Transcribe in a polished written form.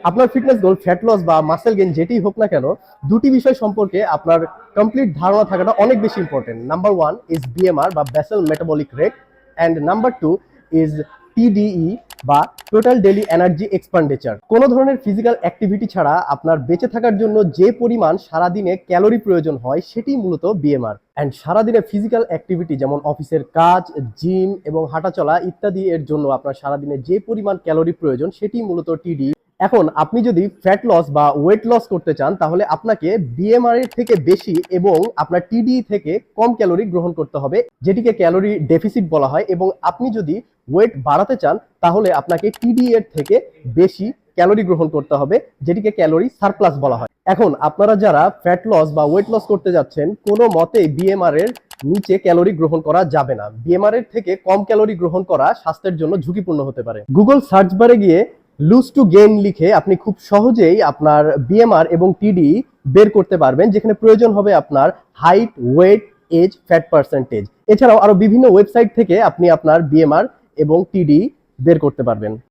আপনার ফিটনেস গোল fat loss বা muscle gain যেটি হোক না কেন, দুটি বিষয় সম্পর্কে আপনার কমপ্লিট ধারণা থাকাটা অনেক বেশি important. Number one is BMR বা basal metabolic rate, and number two is TDEE বা টোটাল ডেইলি এনার্জি এক্সপেন্ডিচার। কোনো ধরনের ফিজিক্যাল অ্যাক্টিভিটি ছাড়া আপনার বেঁচে থাকার জন্য যে পরিমাণ সারাদিনে ক্যালোরি প্রয়োজন হয় সেটি মূলত বিএমআর। অ্যান্ড সারাদিনে ফিজিক্যাল অ্যাক্টিভিটি যেমন অফিসের কাজ, জিম এবং হাঁটাচলা ইত্যাদি এর জন্য আপনার সারাদিনে যে পরিমাণ ক্যালোরি প্রয়োজন সেটি মূলত টিডি। এখন আপনি যদি ফ্যাট লস বা ওয়েট লস করতে চান তাহলে আপনাকে বিএমআর এর থেকে বেশি এবং আপনার টিডি থেকে কম ক্যালোরি গ্রহণ করতে হবে, যেটিকে ক্যালোরি ডেফিসিট বলা হয়। এবং আপনি যদি ওয়েট বাড়াতে চান তাহলে আপনাকে টিডি এর থেকে বেশি ক্যালোরি গ্রহণ করতে হবে, যেটিকে ক্যালোরি সারপ্লাস বলা হয়। এখন আপনারা যারা ফ্যাট লস বা ওয়েট লস করতে যাচ্ছেন, কোনো মতেই বিএমআর এর নিচে ক্যালোরি গ্রহণ করা যাবে না। বিএমআর এর থেকে কম ক্যালোরি গ্রহণ করা স্বাস্থ্যের জন্য ঝুঁকিপূর্ণ হতে পারে। গুগল সার্চ বারে গিয়ে লুজ টু গেইন লিখে আপনি খুব সহজেই আপনার বিএমআর এবং টিডি বের করতে পারবেন, যেখানে প্রয়োজন হবে আপনার height, weight, age, fat percentage. এছাড়াও আরো বিভিন্ন ওয়েবসাইট থেকে আপনি আপনার বিএমআর এবং টিডি বের করতে পারবেন।